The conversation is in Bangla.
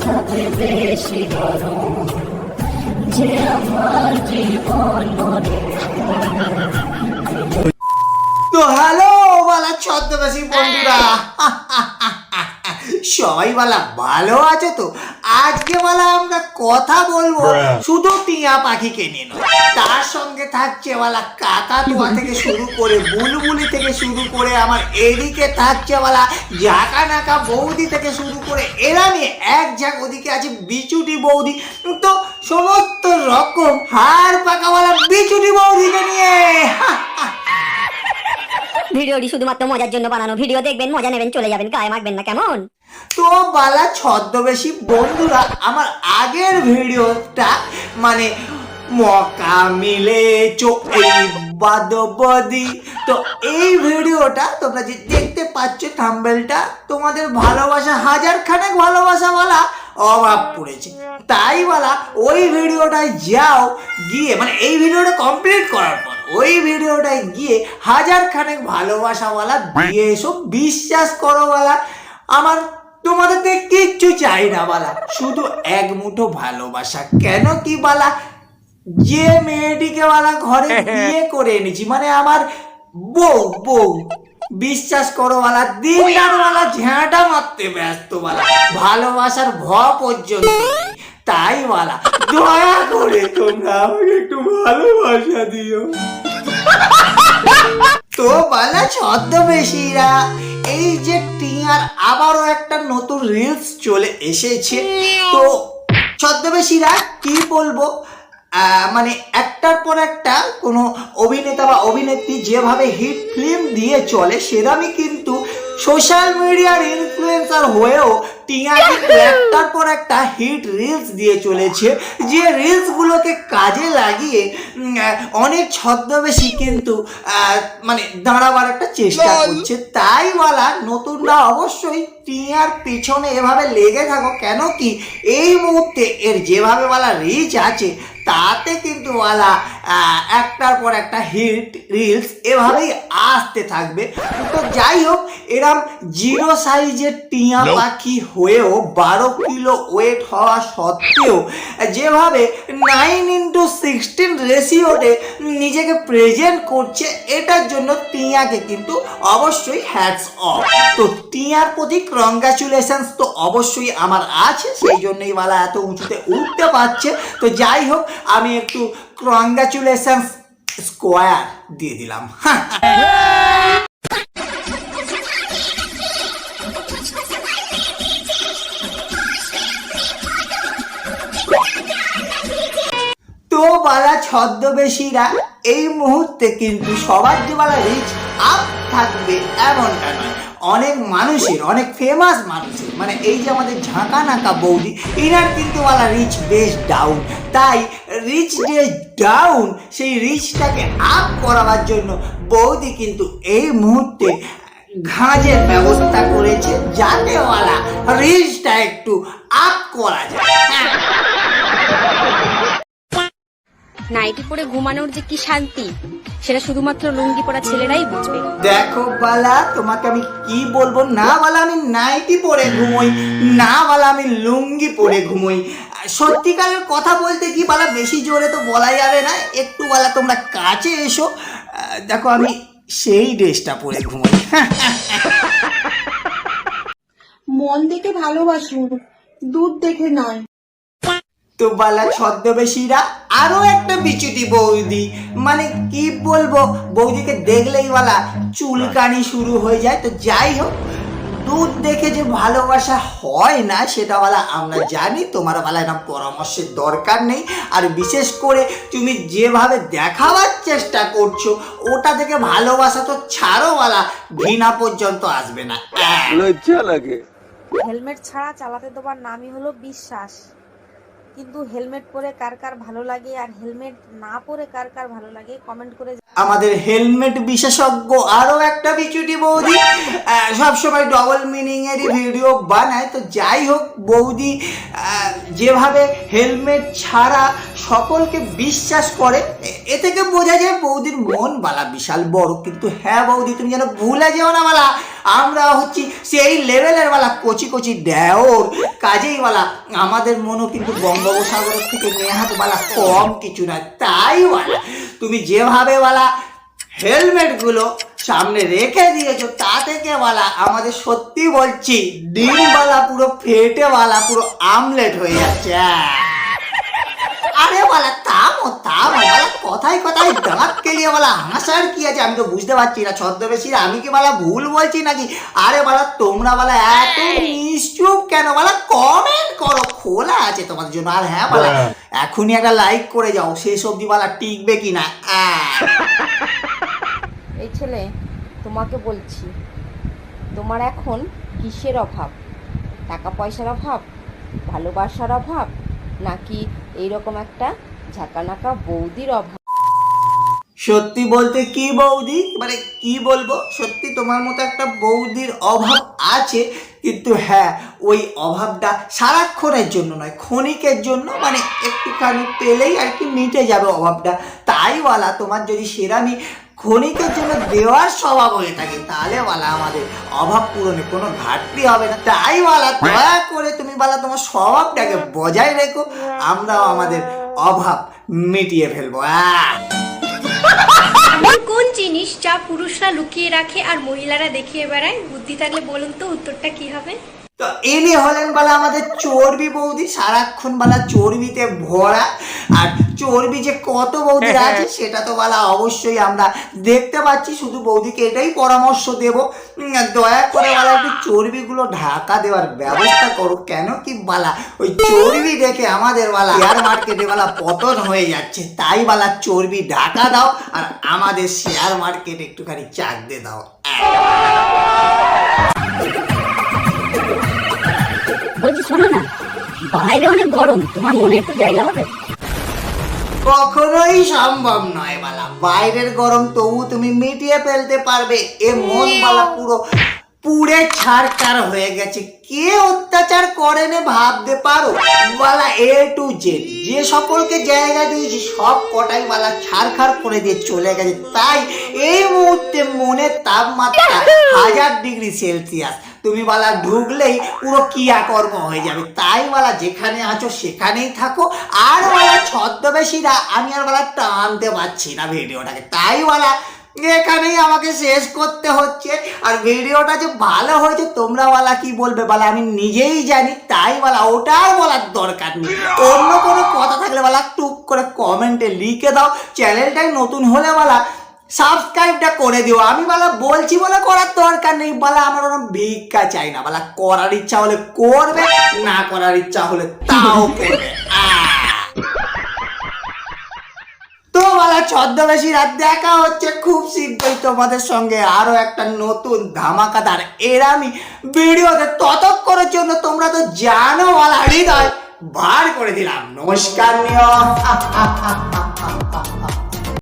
সাথে বেশি গরম যে আমার জীবন মরে। তো হ্যালো বালা ছদ্মবেশী বন্ধুরা, সবাই বালা ভালো আছে তো? আজকে বালা আমরা কথা বলবো শুধু টিয়া পাখিকে নিয়ে নয়, তার সঙ্গে থাকছে বালা কাকাতুয়া থেকে শুরু করে বুলবুলি থেকে শুরু করে আমার এদিকে থাকছে বালা ঝাঁকা নাকা বৌদি থেকে শুরু করে এরা নিয়ে এক ঝাঁক ওদিকে আছে বিচুটি বৌদি। তো সমস্ত রকম হাড় পাকা বালা বিচুটি বৌদিকে নিয়ে ভিডিওটি শুধুমাত্র মজার জন্য বানানো। ভিডিও দেখবেন, মজা নেবেন, চলে যাবেন, গায়ে মাখবেন না, কেমন? তো বালা ছদ্মবেশী বন্ধুরা, আমার আগের ভিডিওটা মানে মকা মিলে এই বাদবদি, তো এই ভিডিওটা তোমরা যে দেখতে পাচ্ছ থাম্বনেলটা, তোমাদের ভালোবাসা হাজার খানেক ভালোবাসা বলা অভাব পড়েছে, তাই বলা ওই ভিডিওটায় যাও গিয়ে, মানে এই ভিডিওটা কমপ্লিট করার পর ওই ভিডিওটায় গিয়ে হাজার খানেক ভালোবাসা বলা দিয়ে এসো। বিশ্বাস করো বলা, আমার তোমাদের থেকে কিচ্ছু চাই না বলা, শুধু এক মুঠো ভালোবাসা। কেন কি বলা, যে মেয়েটিকে বলা ঘরে বিয়ে করে এনেছি, মানে আমার বউ, বিশ্বাস করো বলা দিন রাত বলা ঝ্যাঁটা মারতে ব্যস্ত বলা, ভালোবাসার ভ পর্যন্ত নেই। তাই বলা দয়া করে তোমরা আমাকে একটু ভালোবাসা দিও। তো বলা ছদ্মবেশীরা, এই যে টিয়ার আবারও একটা নতুন রিলস চলে এসেছে। তো ছদ্মবেশীরা কি বলবো, মানে একটার পর একটা কোনো অভিনেতা বা অভিনেত্রী যেভাবে হিট ফিল্ম দিয়ে চলে, সেরকমই কিন্তু সোশ্যাল মিডিয়ার ইনফ্লুয়েন্সার হয়েও টিয়া কিন্তু একটার পর একটা হিট রিলস দিয়ে চলেছে, যে রিলসগুলোকে কাজে লাগিয়ে অনেক ছদ্মবেশী কিন্তু মানে দাঁড়াবার একটা চেষ্টা করছে। তাই বলা নতুনরা অবশ্যই টিয়ার পিছনে এভাবে লেগে থাকো। কেন কি এই মুহূর্তে এর যেভাবে বলা রিচ আছে, তাতে কিন্তু বলা একটার পর একটা হিট রিলস এভাবেই আসতে থাকবে। তো যাই হোক, এরম জিরো সাইজের টিয়া পাখি হয়েও 12 কিলো ওয়েট হওয়া সত্ত্বেও যেভাবে 9:16 রেশিওতে নিজেকে প্রেজেন্ট করছে, এটার জন্য টিয়াকে কিন্তু অবশ্যই হ্যাটস অফ। তো টিয়ার প্রতি কংগ্রাচুলেশনস তো অবশ্যই আমার আছে, সেই জন্যই বলা এত উঁচুতে উঠতে পারছে। তো যাই হোক, আমি একটু কংগ্রাচুলেশনস স্কোয়ার দিয়ে দিলাম। তো বালা ছদ্মবেশীরা, এই মুহূর্তে কিন্তু সবার যে বালা রিচ আপ থাকবে এমনটা নয়। অনেক মানুষের, অনেক ফেমাস মানুষের, মানে এই যে আমাদের ঝাঁকা নাকা বৌদি, এনার কিন্তু বালা রিচ বেশ ডাউন। তাই রিচ যে ডাউন, সেই রিচটাকে আপ করাবার জন্য বৌদি কিন্তু এই মুহূর্তে ঘাঁজের ব্যবস্থা করেছে, যাতে ওয়ালা রিচটা একটু আপ করা যায়। নাইটি পরে ঘুমানোর যে কি শান্তি, সেটা শুধুমাত্র লুঙ্গি পরা ছেলেরাই বুঝবে। দেখো বালা, তোমাকে আমি কি বলবো, না বালা আমি নাইটি পরে ঘুমোই, না বালা আমি লুঙ্গি পরে ঘুমোই। সত্যিকারের কথা বলতে কি বালা, বেশি জোরে তো বলা যাবে না, একটু বালা তোমরা কাছে এসো, দেখো আমি সেই ড্রেসটা পরে ঘুমোই। মন দেখে ভালোবাসুন, দুধ দেখে নয়। তো বালা ছদ্মবেশীরা, আরো একটা বিচুটি বৌদি, মানে কি বলবো, বৌদিকে দেখলেই বালা চুলকানি শুরু হয়ে যায়। তো যাই হোক, দুধ দেখে যে ভালোবাসা হয় না সেটা বালা আমরা জানি, তোমার বালা এরকম পরামর্শের দরকার নেই। আর বিশেষ করে তুমি যেভাবে দেখাবার চেষ্টা করছো, ওটা থেকে ভালোবাসা তো ছাড়ো বালা, ঘৃণা পর্যন্ত আসবে না। লজ্জা লাগে। হেলমেট ছাড়া চালাতে দেওয়ার নামই হলো বিশ্বাস, কিন্তু হেলমেট পরে কার কার ভালো লাগে আর হেলমেট না পরে কার কার ভালো লাগে কমেন্ট করে। আমাদের হেলমেট বিশেষজ্ঞ আরো একটা বিচুটি বৌদি সবসময় ডবল মিনিং এরই ভিডিও বানায়। তো যাই হোক, বৌদি যেভাবে হেলমেট ছাড়া সকলকে বিশ্বাস করে, এ থেকে বোঝা যায় বৌদির মন বালা বিশাল বড়। কিন্তু হ্যাঁ বৌদি, তুমি যেন ভুলে যেও না বালা, আমরা হচ্ছি সেই লেভেলের বালা কচি কচি দেওর, কাজেই বালা আমাদের মনও কিন্তু বঙ্গোপসাগরের থেকে নেহাত বালা কম কিছু না। তাই বালা তুমি যেভাবে বালা হেলমেট গুলো সামনে রেখে দিয়েছো তা থেকে বালা আমাদের সত্যি বলছি ডিম বালা পুরো ফেটে বালা পুরো আমলেট হয়ে যাচ্ছে। আরে বালা থামো থামো বালা, কথায় কথায় দাঁত কেলিয়ে বালা হাসার কি আছে? আমি তো বুঝতে পারছি না ছদ্মবেশীরা আমি কি বালা ভুল বলছি নাকি? আরে বালা তোমরা বালা এত নিশ্চুপ কেন বালা? কমেন্ট করো, খোলা আছে তোমাদের জন্য। আর হ্যাঁ বালা এখনই একটা লাইক করে যাও, শেষ অবধি বালা টিকবে কিনা। এই ছেলে, তোমাকে বলছি, তোমার এখন কিসের অভাব? টাকা পয়সার অভাব, ভালোবাসার অভাব, নাকি এইরকম একটা ঝাঁকানাকা বৌদির অভাব? সত্যি বলতে কি বৌদি, মানে কি বলবো, সত্যি তোমার মতো একটা বৌদির অভাব আছে, কিন্তু হ্যাঁ ওই অভাবটা সারাক্ষণের জন্য নয়, ক্ষণিকের জন্য, মানে একটুখানি পেলেই আর কি মিটে যাবে অভাবটা। তাই বলা তোমার যদি সেরামি ক্ষণিকের জন্য দেওয়ার স্বভাব হয়ে থাকে তাহলে বলা আমাদের অভাব পূরণে কোনো ঘাটতি হবে না। তাই বলা দয়া করে তুমি বলা তোমার স্বভাবটাকে বজায় রেখো, আমরাও আমাদের অভাব মিটিয়ে ফেলবো। এমন কোন জিনিস যা পুরুষরা লুকিয়ে রাখে আর মহিলারা দেখিয়ে বেড়ায়? বুদ্ধি থাকলে বলুন তো উত্তরটা কি হবে? তো ইনি হলেন বলা আমাদের চর্বি বৌদি, সারাক্ষণ বলা চর্বিতে ভরা। আর চর্বি যে কত বৌদির আছে সেটা তো বলা অবশ্যই আমরা দেখতে পাচ্ছি। শুধু বৌদিকে এটাই পরামর্শ দেব, দয়া করে বলা একটু চর্বিগুলো ঢাকা দেওয়ার ব্যবস্থা করো। কেন কি বলা ওই চর্বি দেখে আমাদের বলা শেয়ার মার্কেটে বলা পতন হয়ে যাচ্ছে। তাই বলা চর্বি ঢাকা দাও আর আমাদের শেয়ার মার্কেট একটুখানি চাকতে দাও। বলছি শোনো না, বাইরে অনেক গরম, তোমার মনে একটু জায়গা হবে? কখনোই সম্ভব নয় বালা, বাইরের গরম তবু তুমি মিটিয়ে ফেলতে পারবে। এ মন বালা পুরো পুড়ে ছাড়কার হয়ে গেছে। কে অত্যাচার করেনে ভাবতে পারো বালা? এ টু জেড যে সকলকে জায়গা দিয়েছি সব কটাই বালা ছাড়খাড় করে দিয়ে চলে গেছে। তাই এই মুহূর্তে মনের তাপমাত্রা 1000 ডিগ্রি সেলসিয়াস। তুমি বালা ঢুকলেই পুরো ক্রিয়াকর্ম হয়ে যাবে। তাই বালা যেখানে আছো সেখানেই থাকো। আর বালা ছদ্মবেশীরা আমি আর বালা টানতে পারছি না ভিডিওটাকে, তাই বালা এখানেই আমাকে শেষ করতে হচ্ছে। আর ভিডিওটা যে ভালো হয়েছে তোমরা বালা কি বলবে বালা আমি নিজেই জানি। তাই বালা ওটাও বলার দরকার নেই, অন্য কোনো কথা থাকলে বালা টুক করে কমেন্টে লিখে দাও। চ্যানেলটাই নতুন হলে বালা সাবস্ক্রাইবটা করে দিও। আমি বালা বলছি বলে করার দরকার নেই বালা, আমার কোনো ভিক্ষা চাই না বালা। করার ইচ্ছা হলে করবে, না করার ইচ্ছা হলে তাও করবে। তো বালা ছদ্মবেশীরা দেখা হচ্ছে খুব শীঘ্রই তোমাদের সঙ্গে আরো একটা নতুন ধামাকাদার এরামি ভিডিওতে। ততক্ষণের জন্য তোমরা তো জানো বালা হৃদয় বার করে দিলাম। নমস্কার নিও।